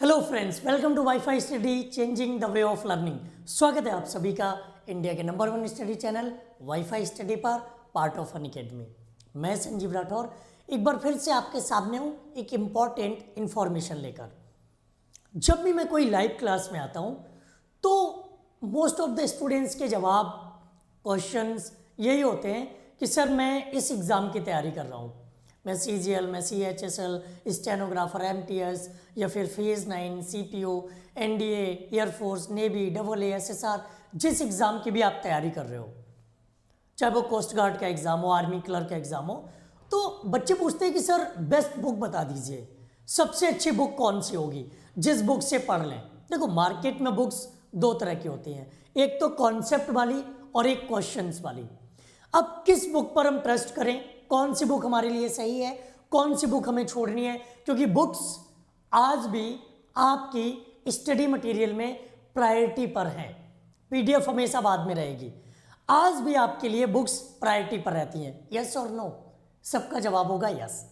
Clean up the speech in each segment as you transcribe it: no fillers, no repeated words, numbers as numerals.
Hello friends, welcome to WiFi Study changing the way of learning. स्वागत है आप सभी का इंडिया के number 1 study channel WiFi Study पर, पार्ट ऑफ अनअकैडमी। मैं संजीव राठौर एक बार फिर से आपके सामने हूँ एक इम्पॉर्टेंट इन्फॉर्मेशन लेकर। जब भी मैं कोई लाइव क्लास में आता हूँ तो मोस्ट ऑफ द स्टूडेंट्स के जवाब क्वेश्चंस यही होते हैं कि सर मैं इस एग्ज़ाम की तैयारी कर रहा हूँ, मैं CGL, मैं CHSL, स्टेनोग्राफर, MTS या फिर phase 9, CPO, NDA, air force, navy, AA, SSR, जिस एग्ज़ाम की भी आप तैयारी कर रहे हो, चाहे वो कोस्ट गार्ड का एग्ज़ाम हो, आर्मी क्लर्क का एग्ज़ाम हो, तो बच्चे पूछते हैं कि सर बेस्ट बुक बता दीजिए, सबसे अच्छी बुक कौन सी होगी जिस बुक से पढ़ लें। देखो, मार्केट में बुक्स दो तरह की होती हैं, एक तो कॉन्सेप्ट वाली और एक क्वेश्चंस वाली। अब किस बुक पर हम ट्रस्ट करें, कौन सी बुक हमारे लिए सही है, कौन सी बुक हमें छोड़नी है, क्योंकि बुक्स आज भी आपकी स्टडी मटेरियल में प्रायोरिटी पर हैं। PDF हमेशा बाद में रहेगी, आज भी आपके लिए बुक्स प्रायोरिटी पर रहती हैं। यस और नो? सबका जवाब होगा यस।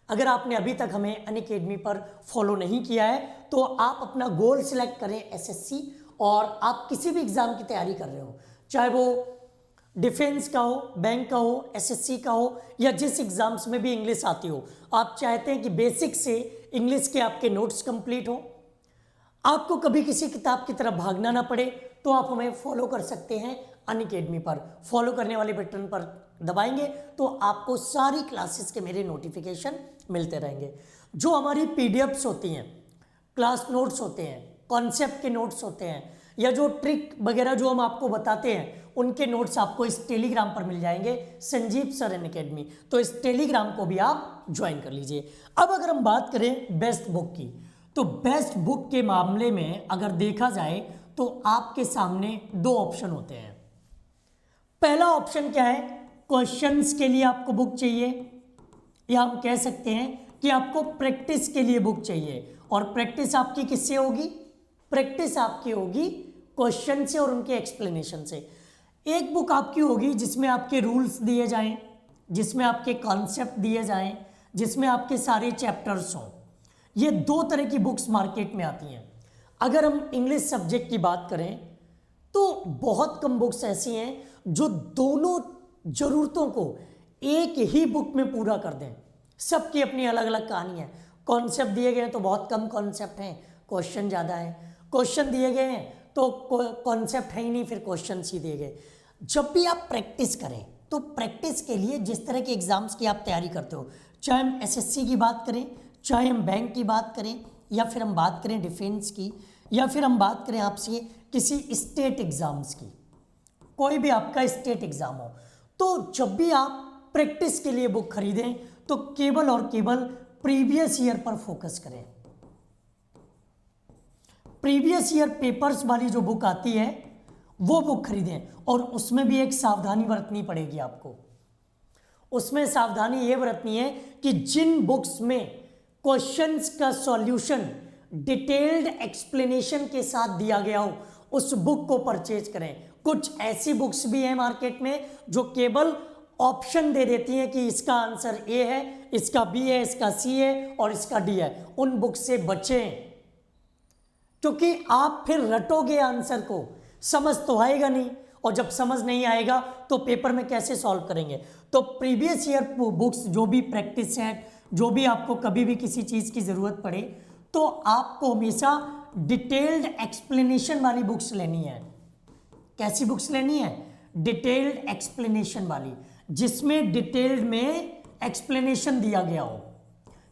अगर आपने अभी तक हमें अनअकैडमी पर फॉलो नहीं किया है तो आप अपना गोल सिलेक्ट करें SSC, और आप किसी भी एग्ज़ाम की तैयारी कर रहे हो, चाहे वो डिफेंस का हो, बैंक का हो, SSC का हो, या जिस एग्ज़ाम्स में भी इंग्लिश आती हो, आप चाहते हैं कि बेसिक से इंग्लिश के आपके नोट्स कंप्लीट हो, आपको कभी किसी किताब की तरफ भागना ना पड़े, तो आप हमें फॉलो कर सकते हैं अनअकैडमी पर। फॉलो करने वाले बटन पर दबाएंगे तो आपको सारी क्लासेस के मेरे नोटिफिकेशन मिलते रहेंगे। जो हमारी PDFs होती हैं, क्लास नोट्स होते हैं, कॉन्सेप्ट के नोट्स होते हैं, या जो ट्रिक वगैरह जो हम आपको बताते हैं, उनके नोट्स आपको इस टेलीग्राम पर मिल जाएंगे, संजीव सर अनअकैडमी। तो इस टेलीग्राम को भी आप ज्वाइन कर लीजिए। अब अगर हम बात करें बेस्ट बुक की, तो बेस्ट बुक के मामले में अगर देखा जाए तो आपके सामने दो ऑप्शन होते हैं। पहला ऑप्शन क्या है, क्वेश्चंस के लिए आपको बुक चाहिए, या हम कह सकते हैं कि आपको प्रैक्टिस के लिए बुक चाहिए। और प्रैक्टिस आपकी किससे होगी? प्रैक्टिस आपकी होगी क्वेश्चन से और उनके एक्सप्लेनेशन से। एक बुक आपकी होगी जिसमें आपके रूल्स दिए जाएं, जिसमें आपके कॉन्सेप्ट दिए जाएं, जिसमें आपके सारे चैप्टर्स हों। ये दो तरह की बुक्स मार्केट में आती हैं। अगर हम इंग्लिश सब्जेक्ट की बात करें तो बहुत कम बुक्स ऐसी हैं जो दोनों ज़रूरतों को एक ही बुक में पूरा कर दें। सबकी अपनी अलग अलग कहानी है। कॉन्सेप्ट दिए गए हैं तो बहुत कम कॉन्सेप्ट हैं, क्वेश्चन ज़्यादा है। क्वेश्चन दिए गए हैं तो कॉन्सेप्ट है ही नहीं, फिर क्वेश्चन ही दिए गए। जब भी आप प्रैक्टिस करें तो प्रैक्टिस के लिए जिस तरह के एग्ज़ाम्स की आप तैयारी करते हो, चाहे हम SSC की बात करें, चाहे हम बैंक की बात करें, या फिर हम बात करें डिफेंस की, या फिर हम बात करें आपसे किसी स्टेट एग्ज़ाम्स की, कोई भी आपका स्टेट एग्ज़ाम हो, तो जब भी आप प्रैक्टिस के लिए बुक खरीदें तो केवल और केवल प्रीवियस ईयर पर फोकस करें। प्रीवियस ईयर पेपर्स वाली जो बुक आती है वो बुक खरीदें, और उसमें भी एक सावधानी बरतनी पड़ेगी आपको। उसमें सावधानी ये बरतनी है कि जिन बुक्स में क्वेश्चंस का सॉल्यूशन डिटेल्ड एक्सप्लेनेशन के साथ दिया गया हो, उस बुक को परचेज करें। कुछ ऐसी बुक्स भी हैं मार्केट में जो केवल ऑप्शन दे देती हैं कि इसका आंसर A है, इसका B है, इसका C है और इसका D है। उन बुक से बचें, क्योंकि आप फिर रटोगे आंसर को, समझ तो आएगा नहीं, और जब समझ नहीं आएगा तो पेपर में कैसे सॉल्व करेंगे। तो प्रीवियस ईयर बुक्स, जो भी प्रैक्टिस सेट, जो भी आपको कभी भी किसी चीज़ की ज़रूरत पड़े तो आपको हमेशा डिटेल्ड एक्सप्लेनेशन वाली बुक्स लेनी है। कैसी बुक्स लेनी है? डिटेल्ड एक्सप्लेनेशन वाली, जिसमें डिटेल्ड में एक्सप्लेनेशन दिया गया हो।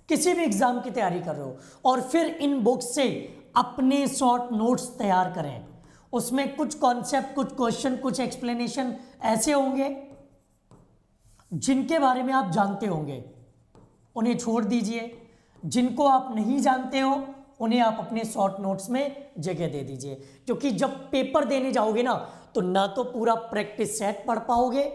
किसी भी एग्ज़ाम की तैयारी कर रहे हो और फिर इन बुक्स से अपने शॉर्ट नोट्स तैयार करें। उसमें कुछ कॉन्सेप्ट, कुछ क्वेश्चन, कुछ एक्सप्लेनेशन ऐसे होंगे जिनके बारे में आप जानते होंगे, उन्हें छोड़ दीजिए। जिनको आप नहीं जानते हो उन्हें आप अपने शॉर्ट नोट्स में जगह दे दीजिए, क्योंकि जब पेपर देने जाओगे ना तो पूरा प्रैक्टिस सेट पढ़ पाओगे,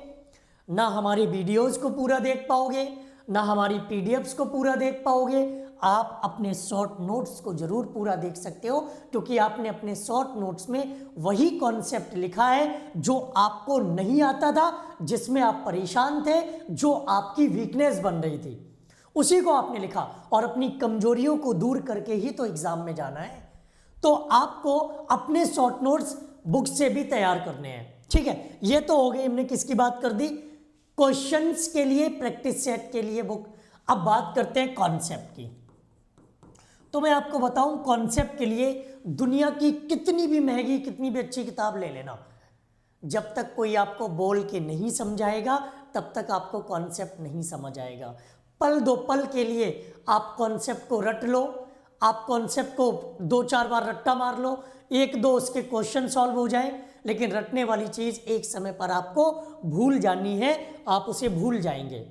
ना हमारी वीडियोस को पूरा देख पाओगे, ना हमारी PDFs को पूरा देख पाओगे। आप अपने शॉर्ट नोट्स को जरूर पूरा देख सकते हो, क्योंकि आपने अपने शॉर्ट नोट्स में वही कॉन्सेप्ट लिखा है जो आपको नहीं आता था, जिसमें आप परेशान थे, जो आपकी वीकनेस बन रही थी। उसी को आपने लिखा और अपनी कमजोरियों को दूर करके ही तो एग्जाम में जाना है। तो आपको अपने शॉर्ट नोट्स बुक से भी तैयार करने हैं, ठीक है। ये तो हो गई, हमने किसकी बात कर दी, क्वेश्चंस के लिए, प्रैक्टिस सेट के लिए बुक। अब बात करते हैं कॉन्सेप्ट की। तो मैं आपको बताऊं, कॉन्सेप्ट के लिए दुनिया की कितनी भी महंगी, कितनी भी अच्छी किताब ले लेना, जब तक कोई आपको बोल के नहीं समझाएगा तब तक आपको कॉन्सेप्ट नहीं समझ आएगा। पल दो पल के लिए आप कॉन्सेप्ट को रट लो, आप कॉन्सेप्ट को 2-4 बार रट्टा मार लो, 1-2 उसके क्वेश्चन सॉल्व हो जाए, लेकिन रटने वाली चीज एक समय पर आपको भूल जानी है, आप उसे भूल जाएंगे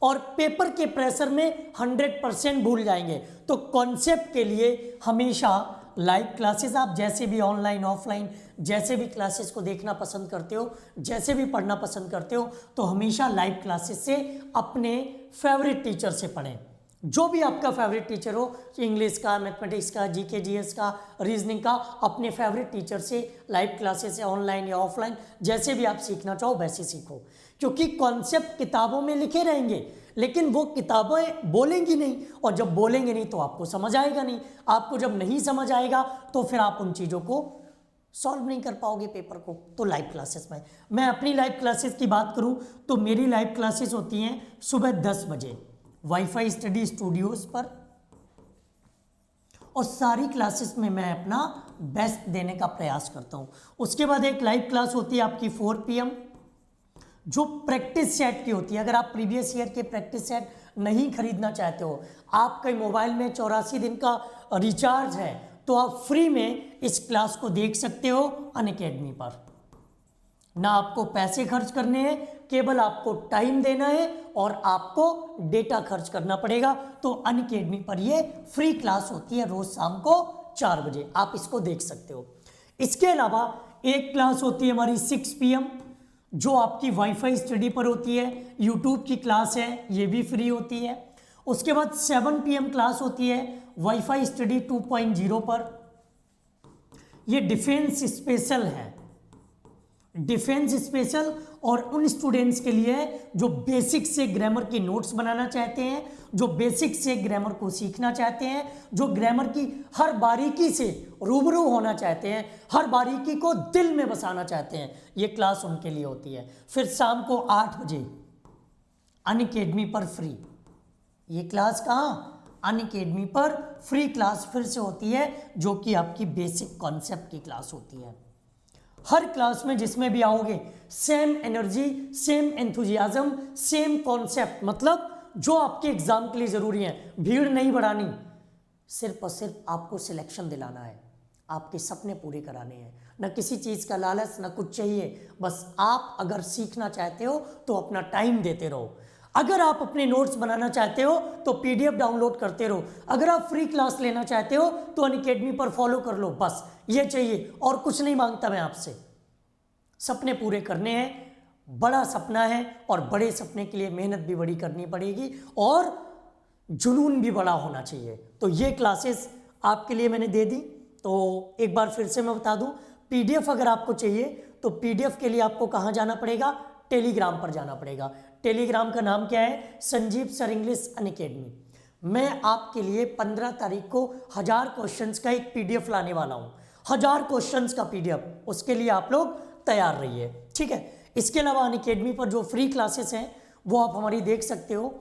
और पेपर के प्रेशर में 100% भूल जाएंगे। तो कॉन्सेप्ट के लिए हमेशा लाइव क्लासेस, आप जैसे भी ऑनलाइन ऑफलाइन जैसे भी क्लासेस को देखना पसंद करते हो, जैसे भी पढ़ना पसंद करते हो, तो हमेशा लाइव क्लासेस से अपने फेवरेट टीचर से पढ़ें। जो भी आपका फेवरेट टीचर हो, इंग्लिश का, मैथमेटिक्स का, जीके जीएस का, रीजनिंग का, अपने फेवरेट टीचर से लाइव क्लासेस से ऑनलाइन या ऑफलाइन जैसे भी आप सीखना चाहो वैसे सीखो, क्योंकि कॉन्सेप्ट किताबों में लिखे रहेंगे लेकिन वो किताबें बोलेंगी नहीं, और जब बोलेंगे नहीं तो आपको समझ आएगा नहीं, आपको जब नहीं समझ आएगा तो फिर आप उन चीज़ों को सॉल्व नहीं कर पाओगे पेपर को। तो लाइव क्लासेस में, मैं अपनी लाइव क्लासेस की बात करूं तो मेरी लाइव क्लासेस होती हैं सुबह 10 बजे वाईफाई स्टडी स्टूडियोज पर, और सारी क्लासेस में मैं अपना बेस्ट देने का प्रयास करता हूं। उसके बाद एक लाइव क्लास होती है आपकी 4 PM जो प्रैक्टिस सेट की होती है। अगर आप प्रीवियस ईयर के प्रैक्टिस सेट नहीं खरीदना चाहते हो, आपके मोबाइल में 84 दिन का रिचार्ज है, तो आप फ्री में इस क्लास को देख सकते हो अनअकैडमी पर। ना आपको पैसे खर्च करने हैं, केवल आपको टाइम देना है और आपको डेटा खर्च करना पड़ेगा। तो अनअकैडमी पर ये फ्री क्लास होती है रोज शाम को 4 बजे, आप इसको देख सकते हो। इसके अलावा एक क्लास होती है हमारी 6 PM जो आपकी वाईफाई स्टडी पर होती है, यूट्यूब की क्लास है, ये भी फ्री होती है। उसके बाद 7 PM क्लास होती है वाईफाई स्टडी 2.0 पर, ये डिफेंस स्पेशल है, डिफेंस स्पेशल, और उन स्टूडेंट्स के लिए जो बेसिक से ग्रामर की नोट्स बनाना चाहते हैं, जो बेसिक से ग्रामर को सीखना चाहते हैं, जो ग्रामर की हर बारीकी से रूबरू होना चाहते हैं, हर बारीकी को दिल में बसाना चाहते हैं, ये क्लास उनके लिए होती है। फिर शाम को 8 बजे अनअकैडमी पर फ्री, ये क्लास कहाँ, अनअकैडमी पर फ्री क्लास फिर से होती है जो कि आपकी बेसिक कॉन्सेप्ट की क्लास होती है। हर क्लास में जिसमें भी आओगे same energy, same enthusiasm, same concept, मतलब जो आपके एग्जाम के लिए जरूरी है। भीड़ नहीं बढ़ानी, सिर्फ और सिर्फ आपको सिलेक्शन दिलाना है, आपके सपने पूरे कराने हैं, न किसी चीज का लालच, न कुछ चाहिए। बस आप अगर सीखना चाहते हो तो अपना टाइम देते रहो, अगर आप अपने नोट्स बनाना चाहते हो तो PDF डाउनलोड करते रहो, अगर आप फ्री क्लास लेना चाहते हो तो अनअकैडमी पर फॉलो कर लो, बस ये चाहिए और कुछ नहीं मांगता मैं आपसे। सपने पूरे करने हैं, बड़ा सपना है और बड़े सपने के लिए मेहनत भी बड़ी करनी पड़ेगी और जुनून भी बड़ा होना चाहिए। तो ये क्लासेस आपके लिए मैंने दे दी। तो एक बार फिर से मैं बता दूं, PDF अगर आपको चाहिए तो PDF के लिए आपको कहाँ जाना पड़ेगा, टेलीग्राम पर जाना पड़ेगा। टेलीग्राम का नाम क्या है, संजीव सर इंग्लिश अनअकैडमी। मैं आपके लिए 15 तारीख को 1000 क्वेश्चंस का एक PDF लाने वाला हूँ, 1000 क्वेश्चंस का PDF, उसके लिए आप लोग तैयार रहिए, ठीक है। इसके अलावा अनअकैडमी पर जो फ्री क्लासेस हैं वो आप हमारी देख सकते हो,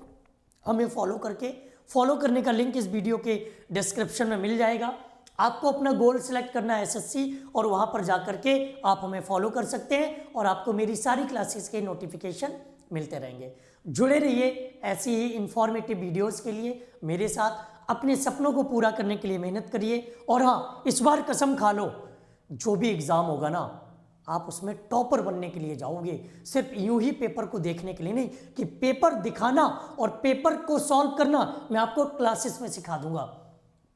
हमें फॉलो करने का लिंक इस वीडियो के डिस्क्रिप्शन में मिल जाएगा। आपको अपना गोल सेलेक्ट करना है SSC, और वहाँ पर जाकर के आप हमें फॉलो कर सकते हैं और आपको मेरी सारी क्लासेस के नोटिफिकेशन मिलते रहेंगे। जुड़े रहिए ऐसी ही इंफॉर्मेटिव वीडियोस के लिए मेरे साथ, अपने सपनों को पूरा करने के लिए मेहनत करिए। और हाँ, इस बार कसम खा लो, जो भी एग्ज़ाम होगा ना, आप उसमें टॉपर बनने के लिए जाओगे, सिर्फ यूं ही पेपर को देखने के लिए नहीं, कि पेपर दिखाना और पेपर को सॉल्व करना मैं आपको क्लासेस में सिखा दूंगा।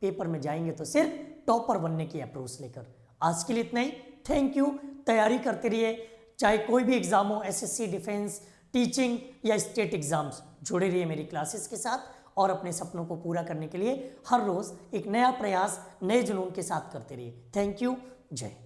पेपर में जाएंगे तो सिर्फ टॉपर बनने की अप्रोच लेकर। आज के लिए इतना ही, थैंक यू। तैयारी करते रहिए, चाहे कोई भी एग्जाम हो, SSC, डिफेंस, टीचिंग या स्टेट एग्जाम्स। जुड़े रहिए मेरी क्लासेस के साथ और अपने सपनों को पूरा करने के लिए हर रोज एक नया प्रयास नए जुनून के साथ करते रहिए। थैंक यू, जय।